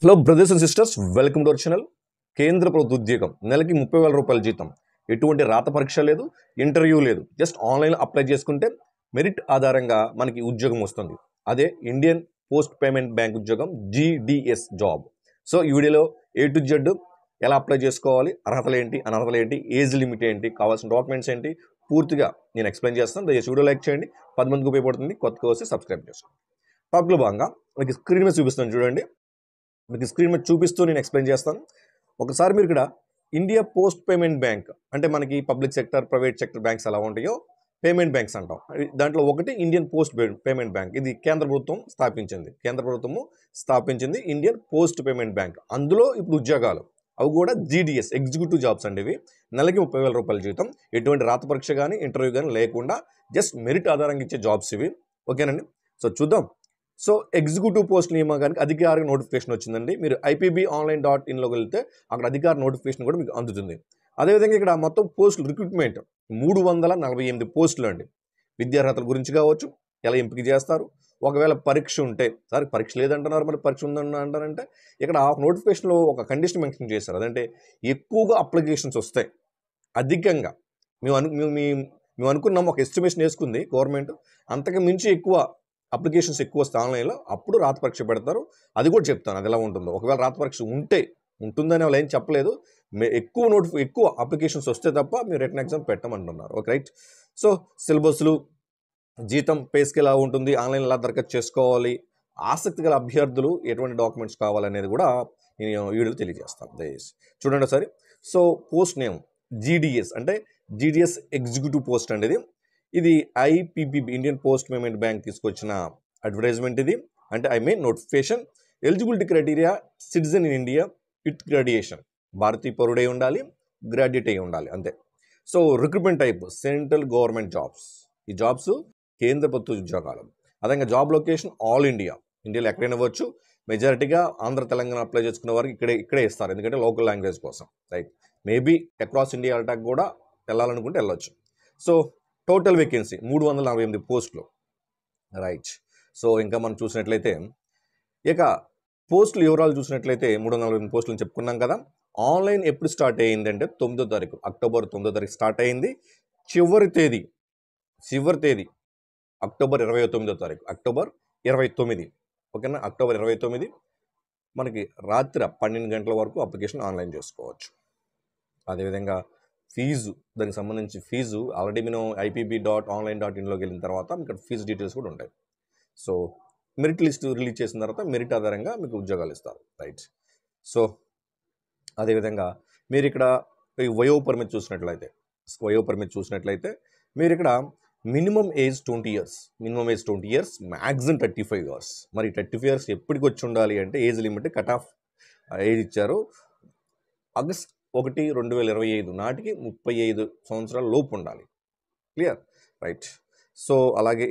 Hello brothers and sisters, welcome to our channel. కేంద్ర ప్రభుత్వ ఉద్యోగం, నెలకి 30,000 రూపాయల జీతం, ఎటువంటి రాత పరీక్ష లేదు, ఇంటర్వ్యూ లేదు, జస్ట్ ఆన్లైన్లో అప్లై చేసుకుంటే మెరిట్ ఆధారంగా మనకి ఉద్యోగం వస్తుంది. అదే ఇండియన్ పోస్ట్ పేమెంట్ బ్యాంక్ ఉద్యోగం, జీడిఎస్ జాబ్. సో ఈ వీడియోలో A to Z ఎలా అప్లై చేసుకోవాలి, అర్హతలు ఏంటి, అనర్హతలు ఏంటి, ఏజ్ లిమిట్ ఏంటి, కావాల్సిన డాక్యుమెంట్స్ ఏంటి, పూర్తిగా నేను ఎక్స్ప్లెయిన్ చేస్తాను. దయచేసి వీడియో లైక్ చేయండి, 10 మందికి ఉపయోగపడుతుంది. కొత్తగా వస్తే సబ్స్క్రైబ్ చేసుకోండి. టాపిక్లో భాగంగా మీకు స్క్రీన్ మీద చూపిస్తాను చూడండి. మీకు స్క్రీన్ మీద చూపిస్తూ నేను ఎక్స్ప్లెయిన్ చేస్తాను. ఒకసారి మీరు ఇక్కడ ఇండియా పోస్ట్ పేమెంట్ బ్యాంక్ అంటే మనకి public sector, private sector banks ఎలా ఉంటాయో పేమెంట్ బ్యాంక్స్ అంటాం. దాంట్లో ఒకటి ఇండియన్ పోస్ట్ పేమెంట్ బ్యాంక్. ఇది కేంద్ర ప్రభుత్వం స్థాపించింది ఇండియన్ పోస్ట్ పేమెంట్ బ్యాంక్. అందులో ఇప్పుడు ఉద్యోగాలు అవి కూడా జీడిఎస్ ఎగ్జిక్యూటివ్ జాబ్స్ అండి. ఇవి నెలకి 30,000 రూపాయల జీతం, ఎటువంటి రాత పరీక్ష కానీ ఇంటర్వ్యూ కానీ లేకుండా జస్ట్ మెరిట్ ఆధారంగా ఇచ్చే జాబ్స్ ఇవి. ఓకేనండి. సో చూద్దాం. సో ఎగ్జిక్యూటివ్ పోస్ట్ నియామకానికి అధికారిక నోటిఫికేషన్ వచ్చిందండి. మీరు IPBonline.inలోకి వెళ్తే అక్కడ అధికార నోటిఫికేషన్ కూడా మీకు అందుతుంది. అదేవిధంగా ఇక్కడ మొత్తం పోస్టులు రిక్రూట్మెంట్ 348 పోస్టులు అండి. విద్యార్హతల గురించి కావచ్చు, ఎలా ఎంపిక చేస్తారు, ఒకవేళ పరీక్ష ఉంటే, సార్ పరీక్ష లేదంటున్నారు మరి పరీక్ష ఉందని అంటారంటే, ఇక్కడ ఆ నోటిఫికేషన్లో ఒక కండిషన్ మెన్షన్ చేశారు. అదంటే ఎక్కువగా అప్లికేషన్స్ వస్తాయి, అధికంగా మేము అనుకున్నాం, ఒక ఎస్టిమేషన్ వేసుకుంది గవర్నమెంట్, అంతకు మించి ఎక్కువ అప్లికేషన్స్ ఎక్కువ వస్తే ఆన్లైన్లో అప్పుడు రాత పరీక్ష పెడతారు. అది కూడా చెప్తాను అది ఎలా ఉంటుందో. ఒకవేళ రాత పరీక్ష ఉంటుందని వాళ్ళు ఏం చెప్పలేదు. ఎక్కువ అప్లికేషన్స్ వస్తే తప్ప మీరు రిటన్ ఎగ్జామ్ పెట్టమంటున్నారు. Okay right. సో సిలబస్లు, జీతం, పే స్కేల్ ఎలా ఉంటుంది, ఆన్లైన్ ఎలా దరఖాస్తు చేసుకోవాలి, ఆసక్తి గల అభ్యర్థులు ఎటువంటి డాక్యుమెంట్స్ కావాలనేది కూడా నేను వీడియోలో తెలియజేస్తాను. దయచేసి చూడండి ఒకసారి. సో పోస్ట్ నేమ్ జీడిఎస్ అంటే జీడిఎస్ ఎగ్జిక్యూటివ్ పోస్ట్ అండి. ఇది IPB Indian post payment bank తీసుకొచ్చిన అడ్వర్టైజ్మెంట్ ఇది. అంటే notification. Eligibility criteria citizen in India with graduation, భారతీయ పౌరుడై ఉండాలి, గ్రాడ్యుయేట్ అయి ఉండాలి అంతే. So recruitment type central government jobs. ఈ జాబ్స్ కేంద్ర ప్రభుత్వ ఉద్యోగాలు. అదేవిధంగా జాబ్ లొకేషన్ ఆల్ ఇండియాలో ఎక్కడైనా ఇవ్వచ్చు. మెజారిటీగా ఆంధ్ర, తెలంగాణ అప్లై చేసుకున్న వారికి ఇక్కడే ఇస్తారు, ఎందుకంటే లోకల్ లాంగ్వేజ్ కోసం. Right. Maybe across India attack కూడా వెళ్ళాలనుకుంటే వెళ్ళొచ్చు. సో టోటల్ వేకెన్సీ 348 పోస్టులు. రైట్. సో ఇంకా మనం చూసినట్లయితే ఇక పోస్టుల వివరాలు చూసినట్లయితే 348 పోస్టులు చెప్పుకున్నాం కదా. ఆన్లైన్ ఎప్పుడు స్టార్ట్ అయ్యింది అంటే 9వ తారీఖు, అక్టోబర్ 9వ తారీఖు స్టార్ట్ అయింది. చివరి తేదీ అక్టోబర్ 29వ తారీఖు, అక్టోబర్ 29. ఓకేనా. అక్టోబర్ 29 మనకి రాత్రి 12 గంటల వరకు అప్లికేషన్ ఆన్లైన్ చేసుకోవచ్చు. అదేవిధంగా ఫీజు, దానికి సంబంధించి ఫీజు ఆల్రెడీ మేము IPB.online.inలోకి వెళ్ళిన తర్వాత మీకు ఫీజు డీటెయిల్స్ కూడా ఉంటాయి. సో మెరిట్ లిస్ట్ రిలీజ్ చేసిన తర్వాత మెరిట్ ఆధారంగా మీకు ఉద్యోగాలు ఇస్తారు. రైట్. సో అదేవిధంగా మీరు ఇక్కడ వయో పరిమితి చూసినట్లయితే మీరు ఇక్కడ minimum age 20 years, maximum 35 years. మరి 35 ఇయర్స్ ఎప్పటికి వచ్చి ఉండాలి అంటే age limit cut off age ఇచ్చారు. ఆగస్ట్ 1, 2025 నాటికి 35 సంవత్సరాల లోపు ఉండాలి. క్లియర్. రైట్. సో అలాగే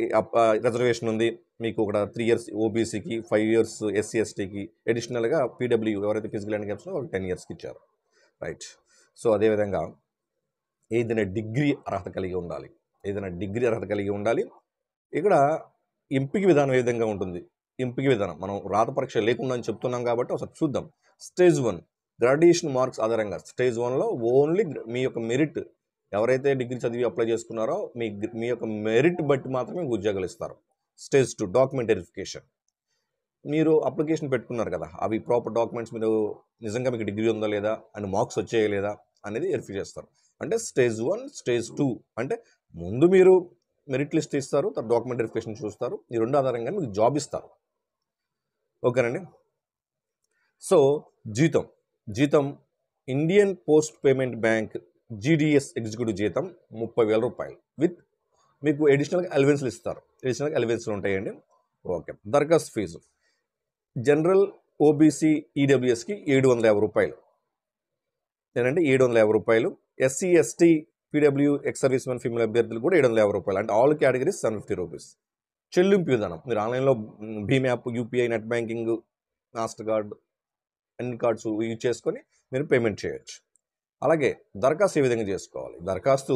రిజర్వేషన్ ఉంది మీకు. ఒక 3 ఇయర్స్ ఓబీసీకి, 5 ఇయర్స్ SC STకి, అడిషనల్గా PW ఎవరైతే ఫిజికల్ హ్యాండిక్యాప్స్ వాళ్ళు 10 ఇయర్స్కి ఇచ్చారు. రైట్. సో అదేవిధంగా ఏదైనా డిగ్రీ అర్హత కలిగి ఉండాలి. ఇక్కడ ఎంపిక విధానం ఏ విధంగా ఉంటుంది, మనం రాత పరీక్ష లేకుండా అని చెప్తున్నాం కాబట్టి ఒకసారి చూద్దాం. స్టేజ్ 1 గ్రాడ్యుయేషన్ మార్క్స్ ఆధారంగా. స్టేజ్ 1లో ఓన్లీ మీ యొక్క మెరిట్, ఎవరైతే డిగ్రీ చదివి అప్లై చేసుకున్నారో మీ యొక్క మెరిట్ బట్టి మాత్రమే మీకు ఉద్యోగాలు ఇస్తారు. Stage 2 document verification. మీరు అప్లికేషన్ పెట్టుకున్నారు కదా, అవి ప్రాపర్ డాక్యుమెంట్స్, మీరు నిజంగా మీకు డిగ్రీ ఉందా లేదా అండ్ మార్క్స్ వచ్చాయా లేదా అనేది వెరిఫై చేస్తారు. అంటే స్టేజ్ 1, స్టేజ్ 2 అంటే ముందు మీరు మెరిట్ లిస్ట్ ఇస్తారు, తర్వాత డాక్యుమెంట్ వెరిఫికేషన్ చూస్తారు. ఈ రెండు ఆధారంగా మీకు జాబ్ ఇస్తారు. ఓకేనండి. సో జీతం Indian post payment bank GDS executive జీతం 30,000 రూపాయలు విత్ మీకు అడిషనల్గా అలవెన్స్లు ఇస్తారు. అలవెన్స్లు ఉంటాయండి. ఓకే. దరఖాస్తు ఫీజు జనరల్, OBC, EWSకి 750 రూపాయలు. ఏంటంటే 750 రూపాయలు. SC ST PW ex service men female అభ్యర్థులు కూడా 750 రూపాయలు. అంటే ఆల్ కేటగిరీస్ 750 రూపీస్. చెల్లింపు విధానం మీరు ఆన్లైన్లో భీమ్ app, UPI, net banking, master card అన్ని కార్డ్స్ యూజ్ చేసుకొని మీరు పేమెంట్ చేయొచ్చు. అలాగే దరఖాస్తు ఏ విధంగా చేసుకోవాలి, దరఖాస్తు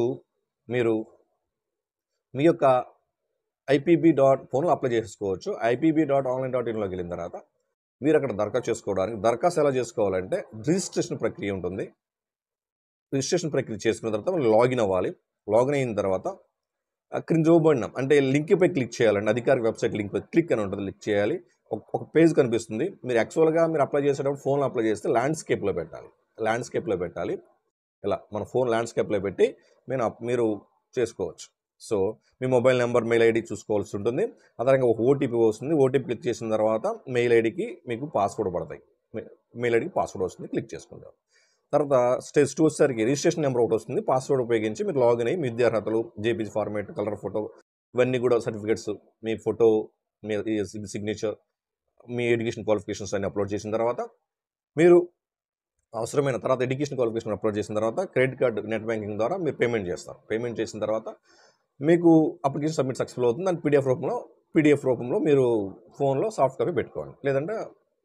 మీరు మీ యొక్క IPB.ఫోన్లో అప్లై చేసుకోవచ్చు. IPB.online.inలోకి వెళ్ళిన తర్వాత మీరు అక్కడ దరఖాస్తు చేసుకోవడానికి దరఖాస్తు ఎలా చేసుకోవాలంటే రిజిస్ట్రేషన్ ప్రక్రియ ఉంటుంది. రిజిస్ట్రేషన్ ప్రక్రియ చేసుకున్న తర్వాత లాగిన్ అవ్వాలి. లాగిన్ అయిన తర్వాత క్రింద ఇవ్వబడిన అంటే లింక్పై క్లిక్ చేయాలండి. అధికారిక వెబ్సైట్ లింక్ పై క్లిక్ అని ఉంటుంది, క్లిక్ చేయాలి. ఒక పేజ్ కనిపిస్తుంది. మీరు యాక్చువల్గా మీరు అప్లై చేసేటప్పుడు ఫోన్లో అప్లై చేస్తే ల్యాండ్స్కేప్లో పెట్టాలి. ఇలా మన ఫోన్ ల్యాండ్స్కేప్లో పెట్టి మీరు చేసుకోవచ్చు. సో మీ మొబైల్ నెంబర్, మెయిల్ ఐడి చూసుకోవాల్సి ఉంటుంది. అదేవిధంగా ఒక ఓటీపీ వస్తుంది. ఓటీపీ క్లిక్ చేసిన తర్వాత మెయిల్ ఐడికి మీకు పాస్వర్డ్ పడతాయి. మెయిల్ ఐడికి పాస్వర్డ్ వస్తుంది, క్లిక్ చేసుకుంటారు. తర్వాత స్టేజ్ 2 వచ్చేసరికి రిజిస్ట్రేషన్ నెంబర్ ఒకటి వస్తుంది. పాస్వర్డ్ ఉపయోగించి మీరు లాగిన్ అయ్యి మీ విద్యార్హతలు, జేపీజీ ఫార్మేట్, కలర్ ఫోటో, ఇవన్నీ కూడా సర్టిఫికేట్స్, మీ ఫోటో, మీ సిగ్నేచర్, మీ ఎడ్యుకేషన్ క్వాలిఫికేషన్స్ అన్ని అప్లోడ్ చేసిన తర్వాత మీరు అవసరమైన తర్వాత ఎడ్యుకేషన్ క్వాలిఫికేషన్ అప్లోడ్ చేసిన తర్వాత క్రెడిట్ కార్డు, నెట్ బ్యాంకింగ్ ద్వారా మీరు పేమెంట్ చేస్తారు. పేమెంట్ చేసిన తర్వాత మీకు అప్లికేషన్ సబ్మిట్ సక్సెస్ఫుల్ అవుతుంది. దాన్ని పీడిఎఫ్ రూపంలో మీరు ఫోన్లో సాఫ్ట్ కాపీ పెట్టుకోండి. లేదంటే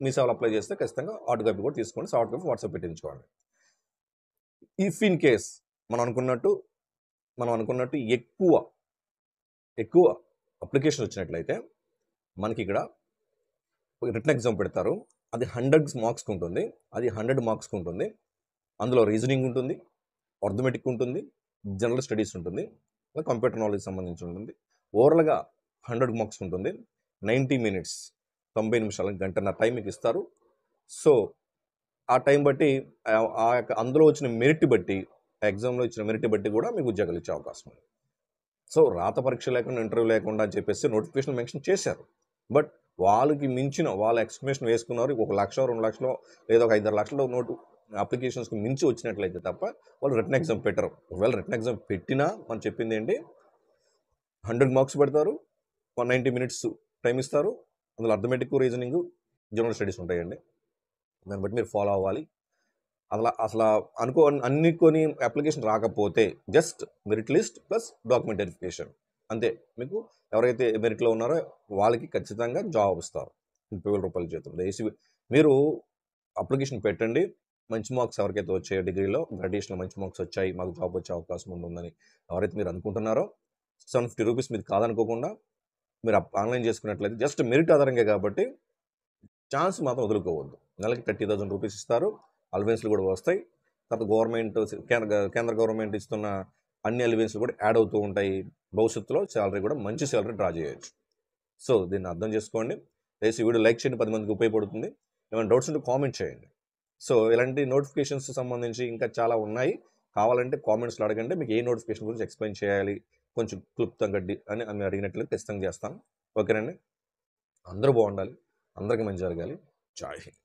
మీ సేవలు అప్లై చేస్తే ఖచ్చితంగా హార్డ్ కాపీ కూడా తీసుకోండి. సాఫ్ట్ కాపీ వాట్సాప్ పెట్టించుకోండి. ఇఫ్ ఇన్ కేస్ మనం అనుకున్నట్టు ఎక్కువ అప్లికేషన్ వచ్చినట్లయితే మనకి ఇక్కడ రిటన్ ఎగ్జామ్ పెడతారు. అది 100 మార్క్స్కి ఉంటుంది. అది 100 మార్క్స్కి ఉంటుంది. అందులో రీజనింగ్ ఉంటుంది, అర్థమెటిక్ ఉంటుంది, జనరల్ స్టడీస్ ఉంటుంది, కంప్యూటర్ నాలెడ్జ్ సంబంధించి ఉంటుంది. ఓవరాల్గా 100 మార్క్స్ ఉంటుంది. 90 మినిట్స్, 90 నిమిషాలు, గంటన్నర టైం మీకు ఇస్తారు. సో ఆ టైం బట్టి ఆ యొక్క అందులో వచ్చిన మెరిట్ బట్టి, ఎగ్జామ్లో ఇచ్చిన మెరిట్ బట్టి కూడా మీకు ఉద్యోగాలు ఇచ్చే అవకాశం ఉంది. సో రాత పరీక్ష లేకుండా, ఇంటర్వ్యూ లేకుండా అని చెప్పేసి నోటిఫికేషన్ మెన్షన్ చేశారు. బట్ వాళ్ళకి మించిన వాళ్ళ ఎక్స్పెక్టేషన్ వేసుకున్నారు. 1 లక్ష, 2 లక్షలు లేదా ఒక 5-6 లక్షల అప్లికేషన్స్కి మించి వచ్చినట్లయితే తప్ప వాళ్ళు రిటన్ ఎగ్జామ్ పెట్టరు. ఒకవేళ రిటన్ ఎగ్జామ్ పెట్టినా మనం చెప్పింది ఏంటి, 100 మార్క్స్ పెడతారు, 190 మినిట్స్ టైం ఇస్తారు. అందులో అర్థమెటిక్, రీజనింగ్, జనరల్ స్టడీస్ ఉంటాయండి. దాన్ని బట్టి మీరు ఫాలో అవ్వాలి. అసలు అనుకొని అప్లికేషన్ రాకపోతే just merit list plus document verification అంతే. మీకు ఎవరైతే మెరిట్లో ఉన్నారో వాళ్ళకి ఖచ్చితంగా జాబ్ ఇస్తారు. 30,000 రూపాయల జీతం. దయచేసి మీరు అప్లికేషన్ పెట్టండి. మంచి మార్క్స్ ఎవరికైతే వచ్చాయో, డిగ్రీలో గ్రాడ్యుయేషన్లో మంచి మార్క్స్ వచ్చాయి, మాకు జాబ్ వచ్చే అవకాశం ఉంటుందని ఎవరైతే మీరు అనుకుంటున్నారో, 750 రూపీస్ మీరు కాదనుకోకుండా మీరు ఆన్లైన్ చేసుకున్నట్లయితే జస్ట్ మెరిట్ ఆధారంగా కాబట్టి ఛాన్స్ మాత్రం వదులుకోవద్దు. నెలకి 30,000 రూపీస్ ఇస్తారు. అలవెన్స్లు కూడా వస్తాయి. తర్వాత గవర్నమెంట్, కేంద్ర గవర్నమెంట్ ఇస్తున్న అన్ని అలవెన్స్లు కూడా యాడ్ అవుతూ ఉంటాయి. భవిష్యత్తులో శాలరీ కూడా మంచి శాలరీ డ్రా చేయొచ్చు. సో దీన్ని అర్థం చేసుకోండి. దయచేసి వీడియో లైక్ చేయండి, 10 మందికి ఉపయోగపడుతుంది. ఏమైనా డౌట్స్ ఉంటే కామెంట్ చేయండి. సో ఇలాంటి నోటిఫికేషన్స్ సంబంధించి ఇంకా చాలా ఉన్నాయి. కావాలంటే కామెంట్స్లో అడగండి. మీకు ఏ నోటిఫికేషన్ గురించి ఎక్స్ప్లెయిన్ చేయాలి, కొంచెం క్లుప్తంగా అని మీరు అడిగినట్లయితే ఖచ్చితంగా చేస్తాను. ఓకేనండి. అందరూ బాగుండాలి, అందరికీ మంచి జరగాలి. జై హింద్.